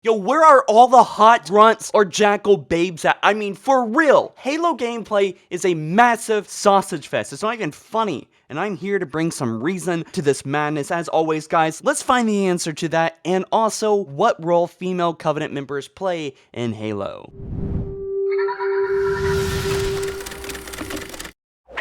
Yo, where are all the hot grunts or jackal babes at? I mean, for real, Halo gameplay is a massive sausage fest. It's not even funny. And I'm here to bring some reason to this madness. As always, guys, let's find the answer to that, and also what role female Covenant members play in Halo.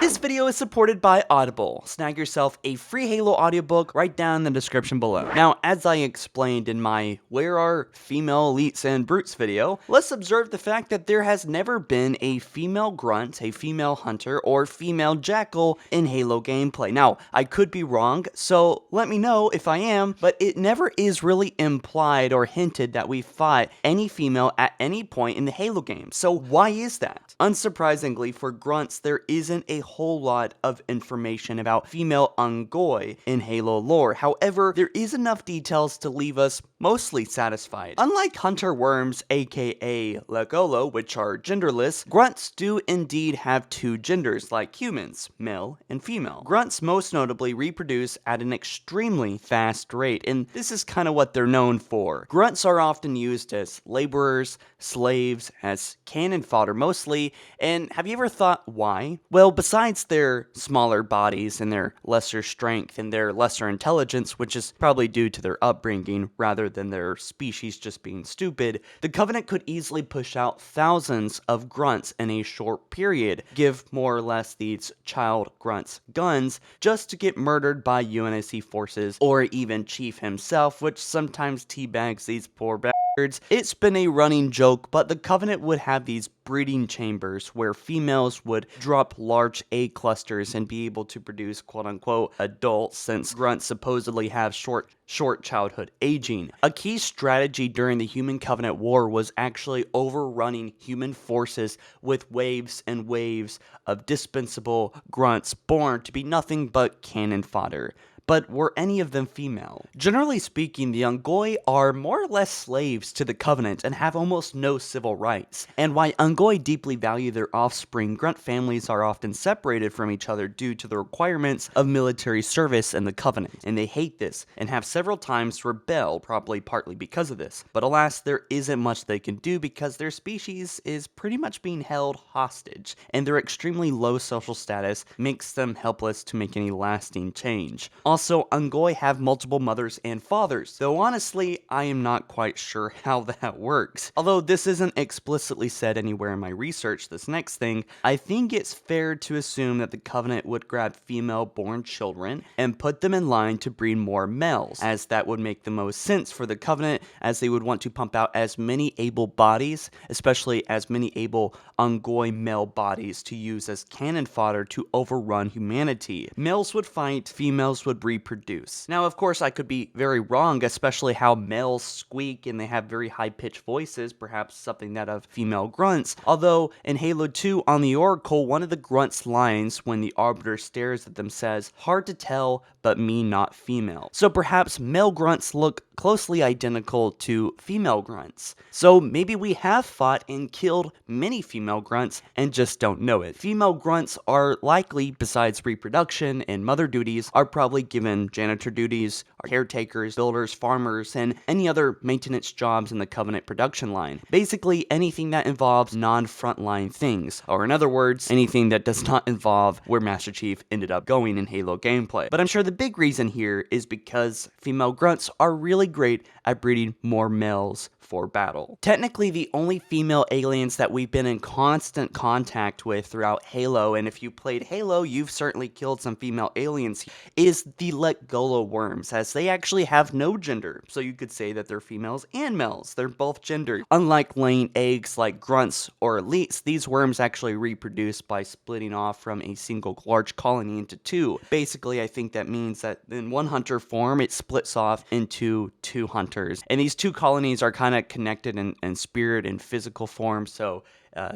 This video is supported by Audible. Snag yourself a free Halo audiobook right down in the description below. Now, as I explained in my Where Are Female Elites and Brutes video, let's observe the fact that there has never been a female Grunt, a female Hunter, or female Jackal in Halo gameplay. Now, I could be wrong, so let me know if I am, but it never is really implied or hinted that we fought any female at any point in the Halo game. So why is that? Unsurprisingly, for Grunts, there isn't a whole lot of information about female Ungoi in Halo lore. However, there is enough details to leave us mostly satisfied. Unlike hunter worms, aka Legolo, which are genderless, Grunts do indeed have two genders like humans, male and female. Grunts most notably reproduce at an extremely fast rate, and this is kind of what they're known for. Grunts are often used as laborers, slaves, as cannon fodder mostly, and have you ever thought why? Well, besides their smaller bodies and their lesser strength and their lesser intelligence, which is probably due to their upbringing rather than their species just being stupid, the Covenant could easily push out thousands of Grunts in a short period, give more or less these child Grunts guns just to get murdered by UNSC forces or even Chief himself, which sometimes teabags these poor bastards. It's been a running joke, but the Covenant would have these breeding chambers where females would drop large egg clusters and be able to produce quote-unquote adults, since Grunts supposedly have short childhood aging. A key strategy during the Human Covenant War was actually overrunning human forces with waves and waves of dispensable Grunts born to be nothing but cannon fodder. But were any of them female? Generally speaking, the Ungoi are more or less slaves to the Covenant and have almost no civil rights. And while Ungoi deeply value their offspring, Grunt families are often separated from each other due to the requirements of military service in the Covenant. And they hate this, and have several times rebelled, probably partly because of this. But alas, there isn't much they can do because their species is pretty much being held hostage, and their extremely low social status makes them helpless to make any lasting change. Also, Ungoi have multiple mothers and fathers, though honestly, I am not quite sure how that works. Although this isn't explicitly said anywhere in my research, this next thing, I think it's fair to assume that the Covenant would grab female-born children and put them in line to breed more males, as that would make the most sense for the Covenant, as they would want to pump out as many able bodies, especially as many able Ungoi male bodies to use as cannon fodder to overrun humanity. Males would fight, females would reproduce. Now, of course, I could be very wrong, especially how males squeak and they have very high-pitched voices, perhaps something that of female Grunts. Although, in Halo 2, on the Oracle, one of the Grunts' lines when the Arbiter stares at them says, "Hard to tell, but me not female." So perhaps male Grunts look closely identical to female Grunts. So maybe we have fought and killed many female Grunts and just don't know it. Female Grunts are likely, besides reproduction and mother duties, are probably given janitor duties, caretakers, builders, farmers, and any other maintenance jobs in the Covenant production line. Basically anything that involves non-frontline things, or in other words, anything that does not involve where Master Chief ended up going in Halo gameplay. But I'm sure the big reason here is because female Grunts are really great at breeding more males for battle. Technically, the only female aliens that we've been in constant contact with throughout Halo, and if you played Halo, you've certainly killed some female aliens, is the Legolo worms, as they actually have no gender. So you could say that they're females and males. They're both gendered. Unlike laying eggs like Grunts or Elites, these worms actually reproduce by splitting off from a single large colony into two. Basically, I think that means that in one hunter form, it splits off into two hunters. And these two colonies are kind of connected in spirit and physical form, so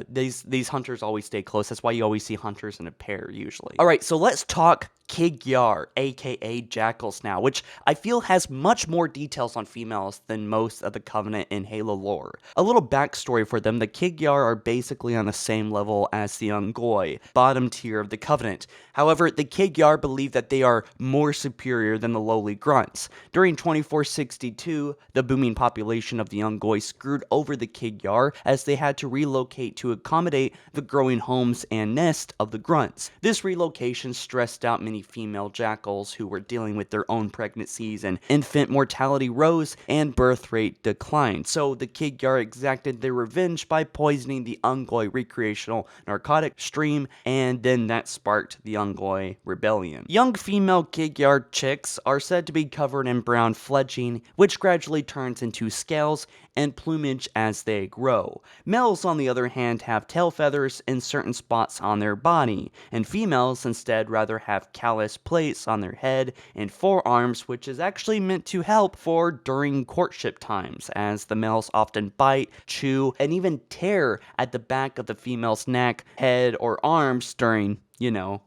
these hunters always stay close. That's why you always see hunters in a pair, usually. Alright, so let's talk Kigyar, aka Jackals now, which I feel has much more details on females than most of the Covenant in Halo lore. A little backstory for them, the Kigyar are basically on the same level as the Ungoi, bottom tier of the Covenant. However, the Kigyar believe that they are more superior than the lowly Grunts. During 2462, the booming population of the Ungoi screwed over the Kigyar as they had to relocate to accommodate the growing homes and nest of the Grunts. This relocation stressed out many female jackals who were dealing with their own pregnancies, and infant mortality rose and birth rate declined. So the Kigyar exacted their revenge by poisoning the Ungoi recreational narcotic stream, and then that sparked the Ungoi rebellion. Young female Kigyar chicks are said to be covered in brown fledging, which gradually turns into scales and plumage as they grow. Males, on the other hand, have tail feathers in certain spots on their body, and females instead rather have callus plates on their head and forearms, which is actually meant to help for during courtship times, as the males often bite, chew, and even tear at the back of the female's neck, head, or arms during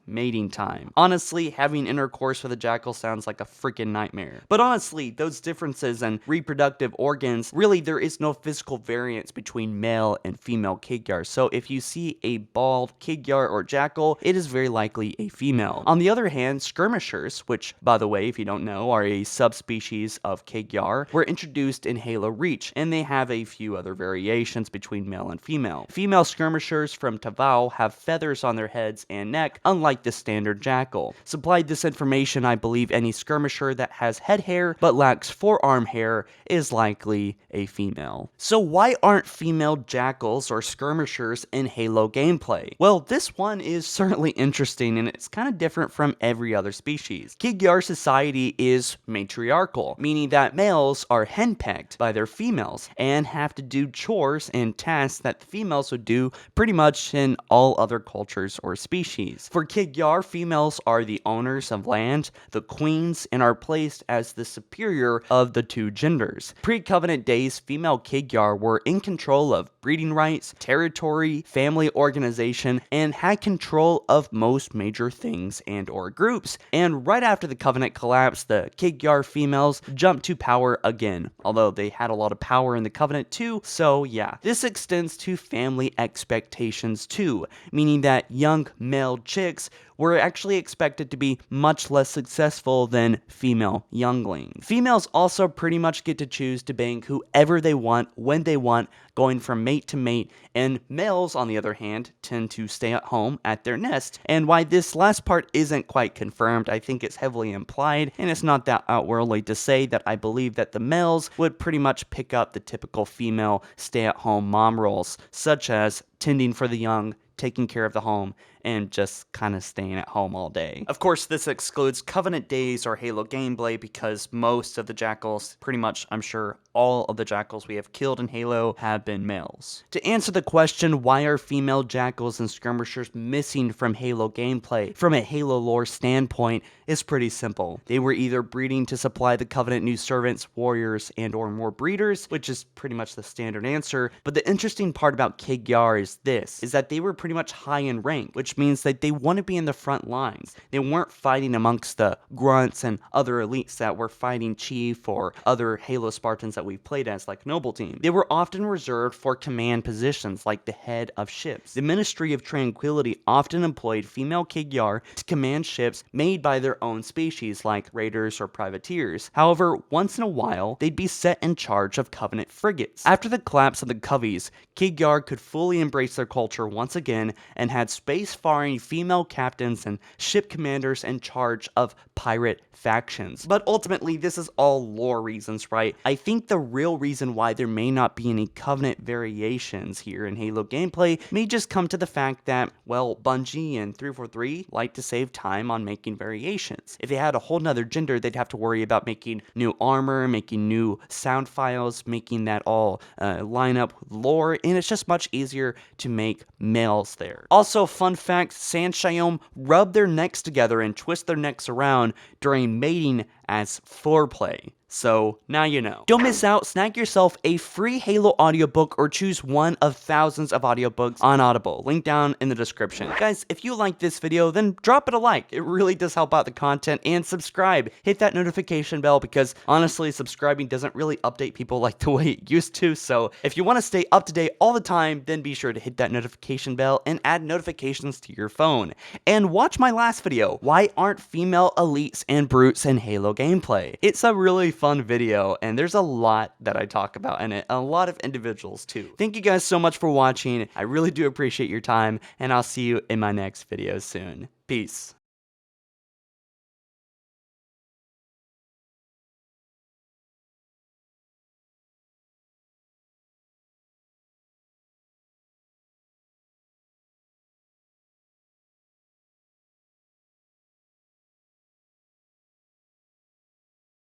mating time. Honestly, having intercourse with a jackal sounds like a freaking nightmare. But honestly, those differences in reproductive organs, really there is no physical variance between male and female Kigyar. So if you see a bald Kigyar or jackal, it is very likely a female. On the other hand, skirmishers, which by the way, if you don't know, are a subspecies of Kigyar, were introduced in Halo Reach, and they have a few other variations between male and female. Female skirmishers from Tavau have feathers on their heads and necks, unlike the standard jackal. Supplied this information, I believe any skirmisher that has head hair but lacks forearm hair is likely a female. So why aren't female jackals or skirmishers in Halo gameplay? Well, this one is certainly interesting, and it's kind of different from every other species. Kigyar society is matriarchal, meaning that males are henpecked by their females and have to do chores and tasks that the females would do pretty much in all other cultures or species. For Kigyar, females are the owners of land, the queens, and are placed as the superior of the two genders. Pre-Covenant days, female Kigyar were in control of breeding rights, territory, family organization, and had control of most major things and or groups. And right after the Covenant collapsed, the Kigyar females jumped to power again, although they had a lot of power in the Covenant too, so yeah. This extends to family expectations too, meaning that young male chicks were actually expected to be much less successful than female younglings. Females also pretty much get to choose to bang whoever they want, when they want, going from mate to mate, and males, on the other hand, tend to stay at home at their nest. And why this last part isn't quite confirmed, I think it's heavily implied, and it's not that outwardly to say that I believe that the males would pretty much pick up the typical female stay-at-home mom roles, such as tending for the young, taking care of the home, and just kind of staying at home all day. Of course, this excludes Covenant days or Halo gameplay because most of the jackals, pretty much I'm sure all of the jackals we have killed in Halo have been males. To answer the question, why are female jackals and skirmishers missing from Halo gameplay, from a Halo lore standpoint, is pretty simple. They were either breeding to supply the Covenant new servants, warriors, and or more breeders, which is pretty much the standard answer, but the interesting part about Kigyar is this, is that they were pretty much high in rank, which means that they want to be in the front lines. They weren't fighting amongst the grunts and other elites that were fighting Chief or other Halo Spartans that we've played as, like Noble Team. They were often reserved for command positions like the head of ships. The Ministry of Tranquility often employed female Kigyar to command ships made by their own species like raiders or privateers. However, once in a while, they'd be set in charge of Covenant frigates. After the collapse of the Coveys, Kigyar could fully embrace their culture once again and had space-faring female captains and ship commanders in charge of pirate factions. But ultimately, this is all lore reasons, right? I think the real reason why there may not be any Covenant variations here in Halo gameplay may just come to the fact that, well, Bungie and 343 like to save time on making variations. If they had a whole nother gender, they'd have to worry about making new armor, making new sound files, making that all line up with lore, and it's just much easier to make males there. Also, fun fact, Sanshyom rub their necks together and twist their necks around during mating as foreplay. So now you know. Don't miss out, snag yourself a free Halo audiobook or choose one of thousands of audiobooks on Audible. Link down in the description. Guys, if you like this video, then drop it a like. It really does help out the content, and subscribe. Hit that notification bell because honestly, subscribing doesn't really update people like the way it used to. So if you want to stay up to date all the time, then be sure to hit that notification bell and add notifications to your phone. And watch my last video, why aren't female elites and brutes in Halo gameplay? It's a really fun video, and there's a lot that I talk about in it, a lot of individuals too. Thank you guys so much for watching. I really do appreciate your time, and I'll see you in my next video soon. Peace.